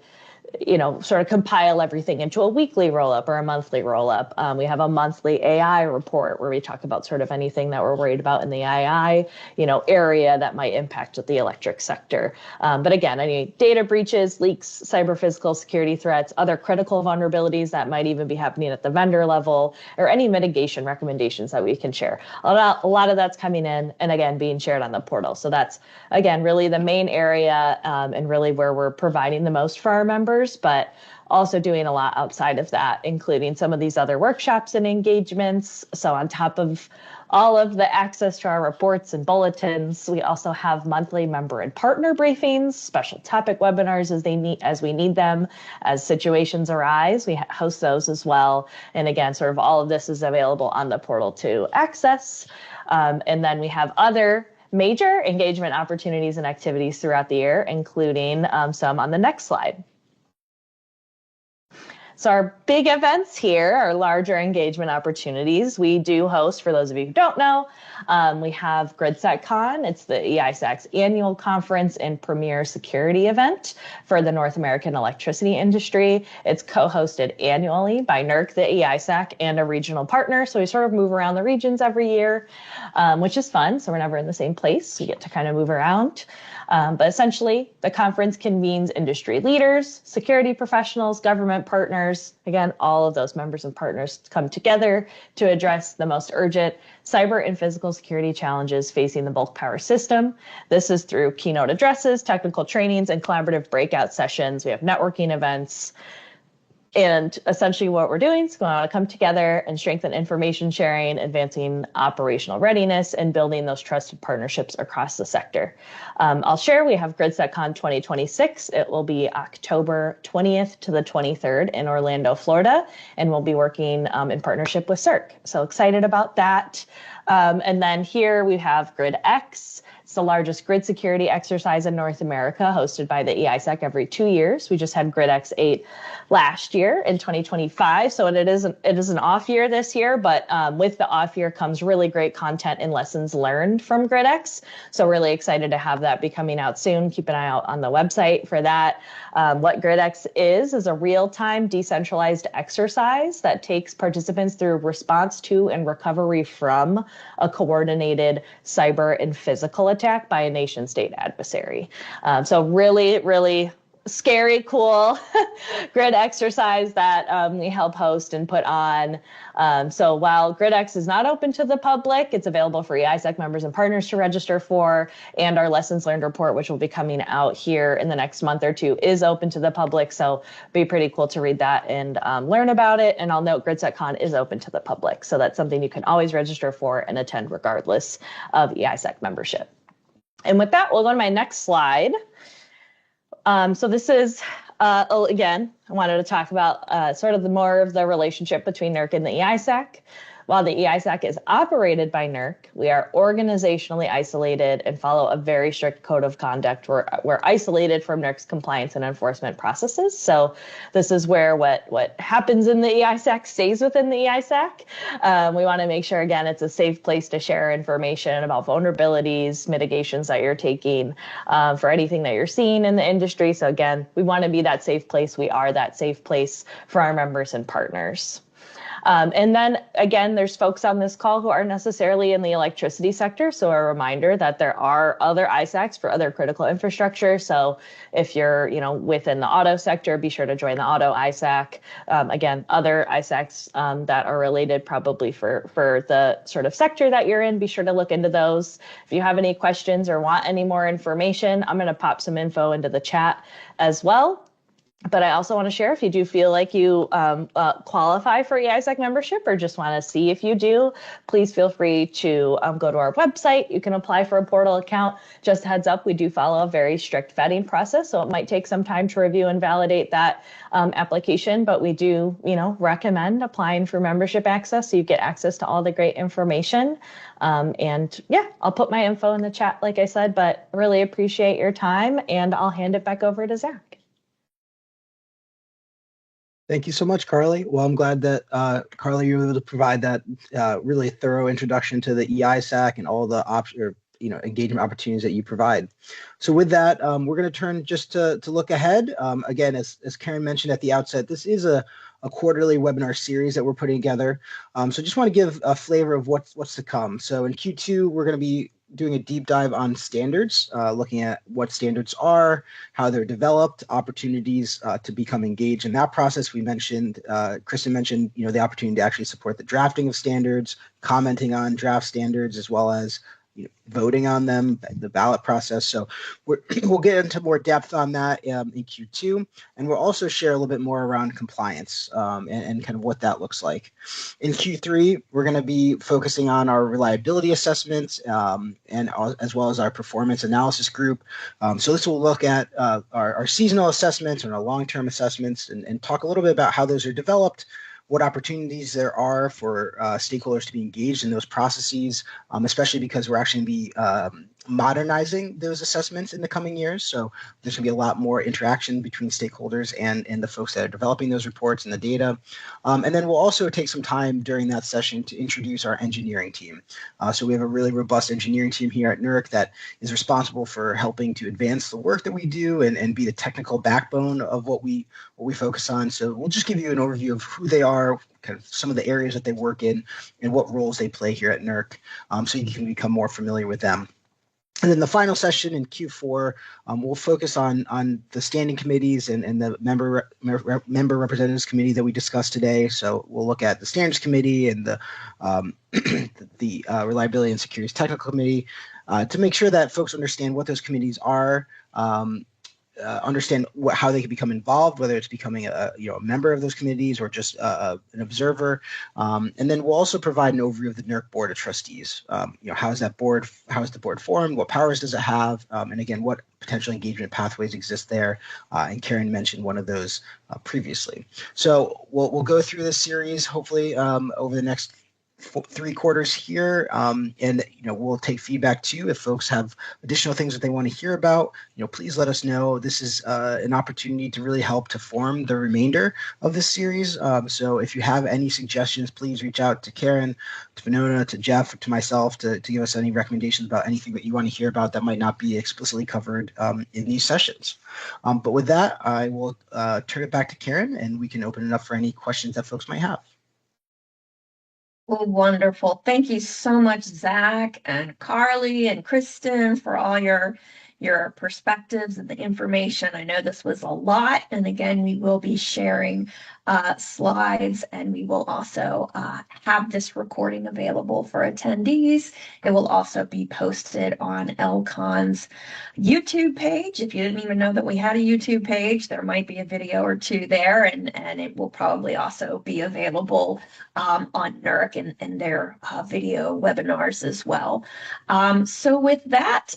sort of compile everything into a weekly roll-up or a monthly roll-up. We have a monthly AI report where we talk about sort of anything that we're worried about in the AI, area that might impact the electric sector. But again, any data breaches, leaks, cyber physical security threats, other critical vulnerabilities that might even be happening at the vendor level, or any mitigation recommendations that we can share. A lot of that's coming in and, again, being shared on the portal. So that's, again, really the main area and really where we're providing the most for our members, but also doing a lot outside of that, including some of these other workshops and engagements. So on top of all of the access to our reports and bulletins, we also have monthly member and partner briefings, special topic webinars as we need them, as situations arise. We host those as well. And again, sort of all of this is available on the portal to access. And then we have other major engagement opportunities and activities throughout the year, including some on the next slide. So our big events here are larger engagement opportunities. We do host, for those of you who don't know, we have GridSecCon. It's the E-ISAC's annual conference and premier security event for the North American electricity industry. It's co-hosted annually by NERC, the E-ISAC, and a regional partner. So we sort of move around the regions every year, which is fun. So we're never in the same place. We get to kind of move around. But essentially, the conference convenes industry leaders, security professionals, government partners. Again, all of those members and partners come together to address the most urgent cyber and physical security challenges facing the bulk power system. This is through keynote addresses, technical trainings, and collaborative breakout sessions. We have networking events. And essentially what we're doing is we want to come together and strengthen information sharing, advancing operational readiness, and building those trusted partnerships across the sector. I'll share, we have GridSecCon 2026. It will be October 20th to the 23rd in Orlando, Florida, and we'll be working in partnership with CERC. So excited about that. And then here we have GridX. It's the largest grid security exercise in North America, hosted by the EISAC every 2 years. We just had GridX 8 last year in 2025, so it is an off year this year, but with the off year comes really great content and lessons learned from GridX. So really excited to have that be coming out soon. Keep an eye out on the website for that. What GridX is a real-time decentralized exercise that takes participants through response to and recovery from a coordinated cyber and physical attack by a nation state adversary. So really, really scary, cool grid exercise that we help host and put on. So while GridX is not open to the public, it's available for EISAC members and partners to register for, and our lessons learned report, which will be coming out here in the next month or two, is open to the public. So be pretty cool to read that and learn about it. And I'll note GridSecCon is open to the public. So that's something you can always register for and attend regardless of EISAC membership. And with that, we'll go to my next slide. So this is, again, I wanted to talk about sort of more of the relationship between NERC and the EISAC. While the EISAC is operated by NERC, we are organizationally isolated and follow a very strict code of conduct. We're isolated from NERC's compliance and enforcement processes. So this is where what happens in the EISAC stays within the EISAC. We want to make sure, again, it's a safe place to share information about vulnerabilities, mitigations that you're taking for anything that you're seeing in the industry. So again, we want to be that safe place. We are that safe place for our members and partners. And then again, there's folks on this call who aren't necessarily in the electricity sector. So a reminder that there are other ISACs for other critical infrastructure. So if you're, within the auto sector, be sure to join the auto ISAC. Again, other ISACs that are related probably for the sort of sector that you're in, be sure to look into those. If you have any questions or want any more information, I'm going to pop some info into the chat as well. But I also want to share, if you do feel like you qualify for EISAC membership or just want to see if you do, please feel free to go to our website. You can apply for a portal account. Just heads up, we do follow a very strict vetting process, so it might take some time to review and validate that application, but we do, recommend applying for membership access so you get access to all the great information. And yeah, I'll put my info in the chat, like I said, but really appreciate your time, and I'll hand it back over to Zach. Thank you so much, Carly. Well, I'm glad that, Carly, you were able to provide that really thorough introduction to the EISAC and all the engagement opportunities that you provide. So with that, we're going to turn just to look ahead. Again, as Karen mentioned at the outset, this is a quarterly webinar series that we're putting together. So just want to give a flavor of what's to come. So in Q2, we're going to be doing a deep dive on standards, looking at what standards are, how they're developed, opportunities to become engaged in that process. We mentioned, Kristen mentioned, the opportunity to actually support the drafting of standards, commenting on draft standards, as well as voting on them, the ballot process. So we'll get into more depth on that in Q2, and we'll also share a little bit more around compliance and kind of what that looks like. In Q3, we're going to be focusing on our reliability assessments and as well as our performance analysis group. So this will look at our seasonal assessments and our long-term assessments and talk a little bit about how those are developed, what opportunities there are for stakeholders to be engaged in those processes, especially because we're actually going to be modernizing those assessments in the coming years. So there's going to be a lot more interaction between stakeholders and the folks that are developing those reports and the data. And then we'll also take some time during that session to introduce our engineering team. So we have a really robust engineering team here at NERC that is responsible for helping to advance the work that we do and be the technical backbone of what we focus on. So we'll just give you an overview of who they are, kind of some of the areas that they work in, and what roles they play here at NERC, so you can become more familiar with them. And then the final session in Q4, we'll focus on the standing committees and the member representatives committee that we discussed today. So we'll look at the standards committee and the the reliability and security technical committee to make sure that folks understand what those committees are, understand how they can become involved, whether it's becoming a member of those committees or just an observer. And then we'll also provide an overview of the NERC Board of Trustees. How is the board formed? What powers does it have? And again, what potential engagement pathways exist there? And Karen mentioned one of those previously. So we'll go through this series hopefully over the next 3 quarters here, and we'll take feedback too. If folks have additional things that they want to hear about, please let us know. This is an opportunity to really help to form the remainder of this series. So if you have any suggestions, please reach out to Karen, to Venona, to Jeff, to myself to give us any recommendations about anything that you want to hear about that might not be explicitly covered in these sessions. But with that, I will turn it back to Karen, and we can open it up for any questions that folks might have. Well, wonderful. Thank you so much, Zach and Carly and Kristen, for all your perspectives and the information. I know this was a lot. And again, we will be sharing slides, and we will also have this recording available for attendees. It will also be posted on ELCON's YouTube page. If you didn't even know that we had a YouTube page, there might be a video or two there, and it will probably also be available on NERC and their video webinars as well. So with that,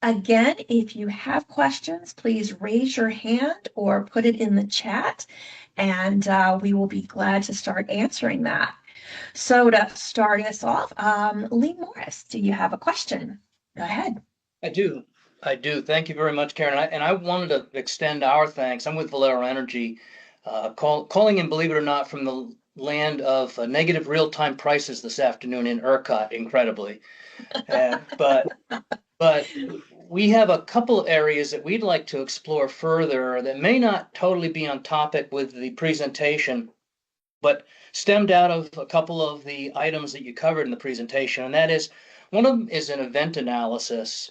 again, if you have questions, please raise your hand or put it in the chat, and we will be glad to start answering that. So to start us off, Lee Morris, do you have a question? Go ahead. I do. Thank you very much, Karen. And I wanted to extend our thanks. I'm with Valero Energy, calling in, believe it or not, from the land of negative real-time prices this afternoon in ERCOT, incredibly. But we have a couple of areas that we'd like to explore further that may not totally be on topic with the presentation, but stemmed out of a couple of the items that you covered in the presentation. And that is, one of them is an event analysis.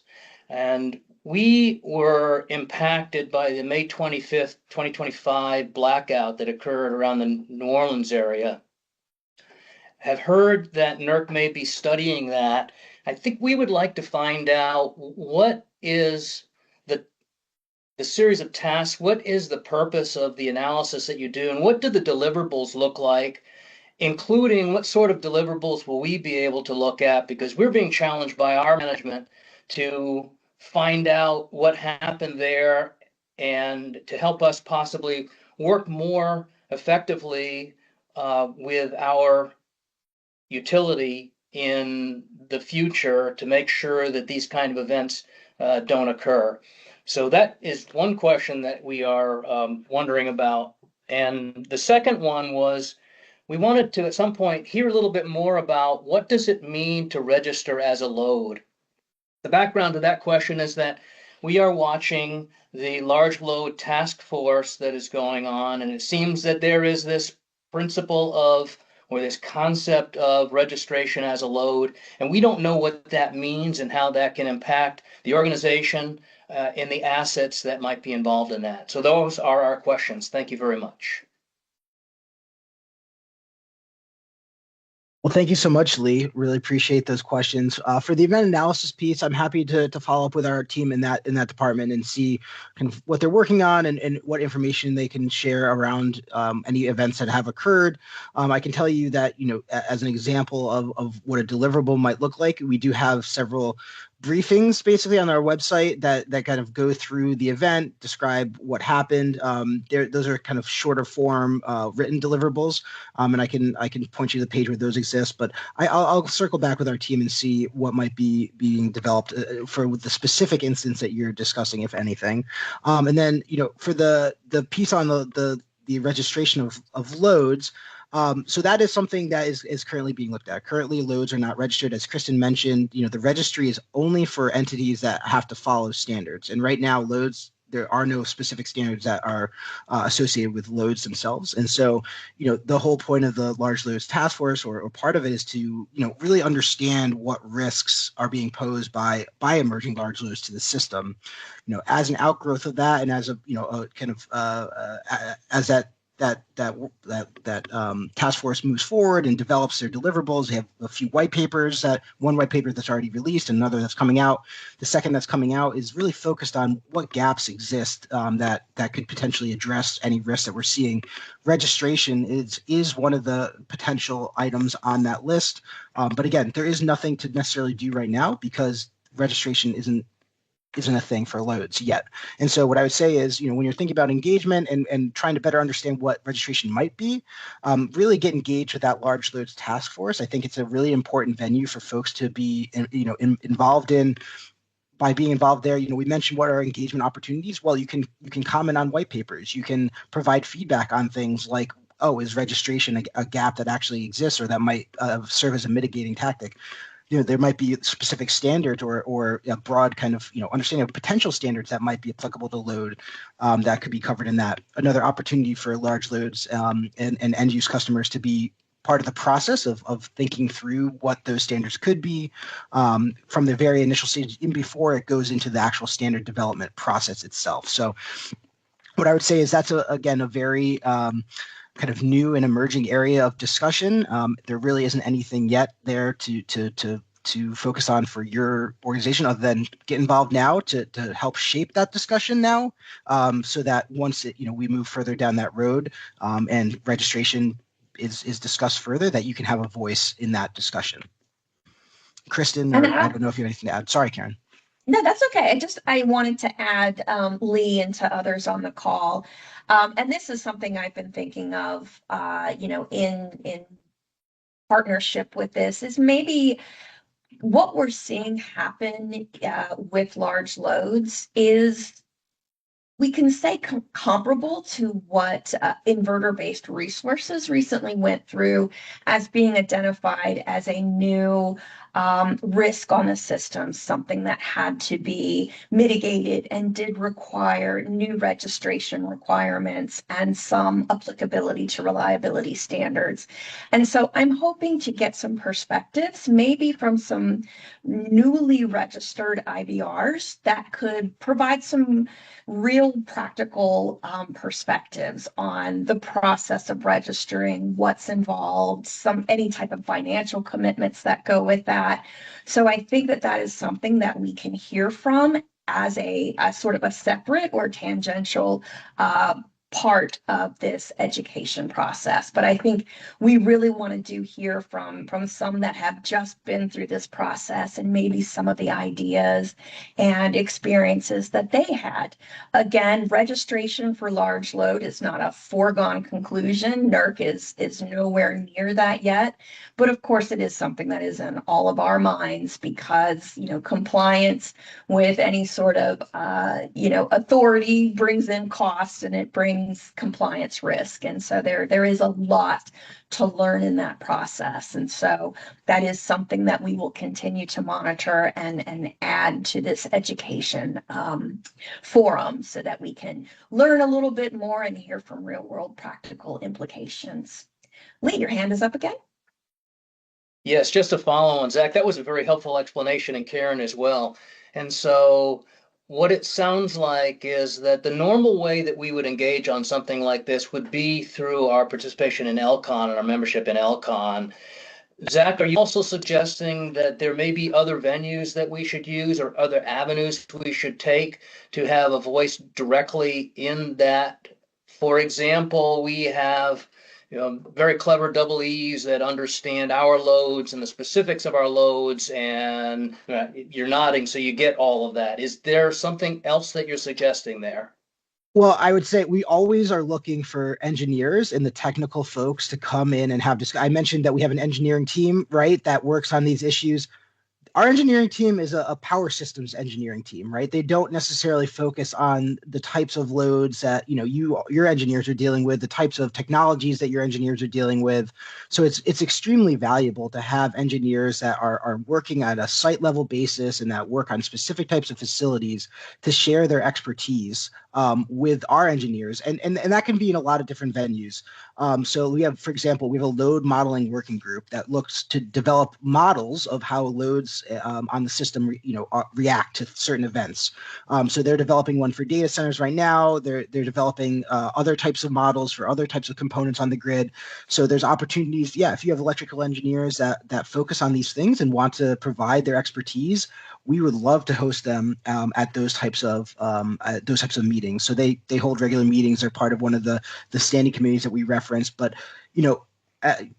And we were impacted by the May 25th, 2025 blackout that occurred around the New Orleans area. Have heard that NERC may be studying that. I think we would like to find out what is the series of tasks, what is the purpose of the analysis that you do, and what do the deliverables look like, including what sort of deliverables will we be able to look at, because we're being challenged by our management to find out what happened there and to help us possibly work more effectively with our utility in the future to make sure that these kind of events don't occur. So that is one question that we are wondering about. And the second one was, we wanted to at some point hear a little bit more about what does it mean to register as a load. The background to that question is that we are watching the large load task force that is going on, and it seems that there is this principle of, or this concept of registration as a load, and we don't know what that means and how that can impact the organization and the assets that might be involved in that. So those are our questions. Thank you very much. Well, thank you so much, Lee. Really appreciate those questions. For the event analysis piece, I'm happy to follow up with our team in that department and see kind of what they're working on and what information they can share around any events that have occurred. I can tell you that, as an example of what a deliverable might look like, we do have several briefings basically on our website that kind of go through the event, describe what happened. Those are kind of shorter form written deliverables, and I can point you to the page where those exist. But I'll circle back with our team and see what might be being developed for the specific instance that you're discussing, if anything. And then for the piece on the registration of loads. So that is something that is currently being looked at. Currently, loads are not registered. As Kristen mentioned, the registry is only for entities that have to follow standards. And right now, loads, there are no specific standards that are associated with loads themselves. And so, the whole point of the Large Loads Task Force, or part of it, is to, really understand what risks are being posed by emerging large loads to the system. As an outgrowth of that, and as a, kind of as that task force moves forward and develops their deliverables. They have a few white papers, one white paper that's already released, and another that's coming out. The second that's coming out is really focused on what gaps exist that could potentially address any risks that we're seeing. Registration is one of the potential items on that list. But again, there is nothing to necessarily do right now because registration isn't a thing for loads yet. And so what I would say is, when you're thinking about engagement and trying to better understand what registration might be, really get engaged with that large loads task force. I think it's a really important venue for folks to be, involved in. By being involved there, we mentioned what are engagement opportunities. Well, you can comment on white papers. You can provide feedback on things like, oh, is registration a gap that actually exists or that might serve as a mitigating tactic? There might be specific standards or a broad kind of, understanding of potential standards that might be applicable to load that could be covered in that. Another opportunity for large loads and end use customers to be part of the process of thinking through what those standards could be from the very initial stage, even before it goes into the actual standard development process itself. So what I would say is that's, again, a very kind of new and emerging area of discussion. There really isn't anything yet there to focus on for your organization other than get involved now to help shape that discussion now, so that once we move further down that road and registration is discussed further, that you can have a voice in that discussion. Kristen, or I don't know if you have anything to add. Sorry, Karen. No, that's okay. I wanted to add Lee and to others on the call. And this is something I've been thinking of, in partnership with this, is maybe what we're seeing happen with large loads is we can say comparable to what inverter-based resources recently went through as being identified as a new risk on the system, something that had to be mitigated and did require new registration requirements and some applicability to reliability standards. And so I'm hoping to get some perspectives, maybe from some newly registered IBRs that could provide some real practical perspectives on the process of registering, what's involved, any type of financial commitments that go with that. So I think that is something that we can hear from as a sort of a separate or tangential part of this education process. But I think we really want to hear from some that have just been through this process and maybe some of the ideas and experiences that they had. Again, registration for large load is not a foregone conclusion. NERC is nowhere near that yet. But of course, it is something that is in all of our minds because, compliance with any sort of, authority brings in costs and it brings compliance risk. And so there is a lot to learn in that process. And so that is something that we will continue to monitor and add to this education forum so that we can learn a little bit more and hear from real world practical implications. Lee, your hand is up again. Yes, just to follow on, Zach, that was a very helpful explanation, and Karen as well. And so what it sounds like is that the normal way that we would engage on something like this would be through our participation in ELCON and our membership in ELCON. Zach, are you also suggesting that there may be other venues that we should use or other avenues we should take to have a voice directly in that? For example, we have very clever double E's that understand our loads and the specifics of our loads, and you're nodding, so you get all of that. Is there something else that you're suggesting there? Well, I would say we always are looking for engineers and the technical folks to come in and have I mentioned that we have an engineering team, right, that works on these issues. Our engineering team is a power systems engineering team, right? They don't necessarily focus on the types of loads that your engineers are dealing with, the types of technologies that your engineers are dealing with. So it's extremely valuable to have engineers that are working at a site level basis and that work on specific types of facilities to share their expertise with our engineers, and that can be in a lot of different venues. So we have, for example, we have a load modeling working group that looks to develop models of how loads on the system, react to certain events. So they're developing one for data centers right now. They're developing other types of models for other types of components on the grid. So there's opportunities. Yeah, if you have electrical engineers that focus on these things and want to provide their expertise, we would love to host them at those types of meetings. So they hold regular meetings. They're part of one of the standing committees that we reference. But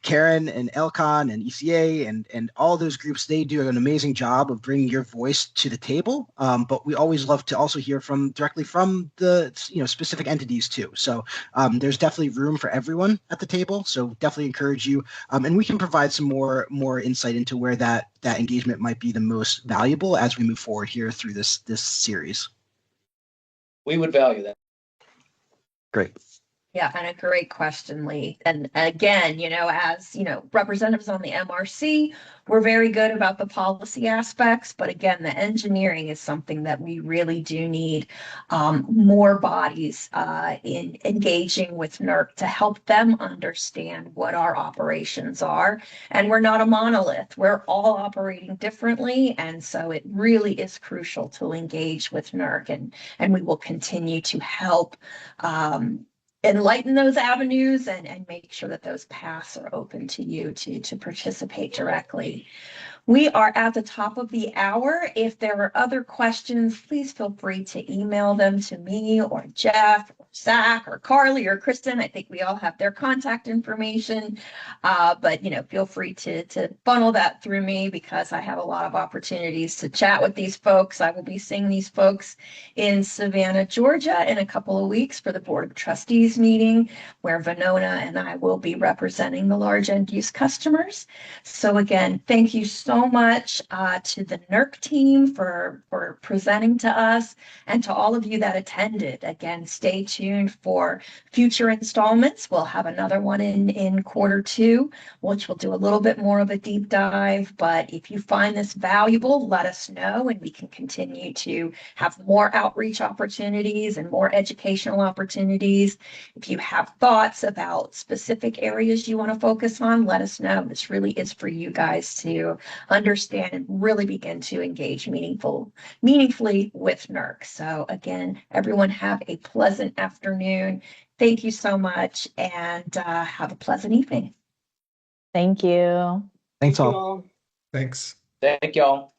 Karen and ELCON and ECA and all those groups, they do an amazing job of bringing your voice to the table. But we always love to also hear directly from the specific entities too. So there's definitely room for everyone at the table. So definitely encourage you, and we can provide some more insight into where that engagement might be the most valuable as we move forward here through this series. We would value that. Great. Yeah, and a great question, Lee. And again, as representatives on the MRC, we're very good about the policy aspects, but again, the engineering is something that we really do need more bodies in engaging with NERC to help them understand what our operations are. And we're not a monolith. We're all operating differently. And so it really is crucial to engage with NERC, and we will continue to help enlighten those avenues and make sure that those paths are open to you to participate directly. We are at the top of the hour. If there are other questions, please feel free to email them to me or Jeff or Zach or Carly or Kristen. I think we all have their contact information, but feel free to funnel that through me because I have a lot of opportunities to chat with these folks. I will be seeing these folks in Savannah, Georgia in a couple of weeks for the Board of Trustees meeting where Venona and I will be representing the large end use customers. So again, thank you so much to the NERC team for presenting to us and to all of you that attended. Again, stay tuned for future installments. We'll have another one in Q2, which will do a little bit more of a deep dive. But if you find this valuable, let us know and we can continue to have more outreach opportunities and more educational opportunities. If you have thoughts about specific areas you want to focus on, let us know. This really is for you guys to understand and really begin to engage meaningfully with NERC. So again, everyone have a pleasant afternoon. Thank you so much and have a pleasant evening. Thank you. Thanks all. Thanks. Thank y'all.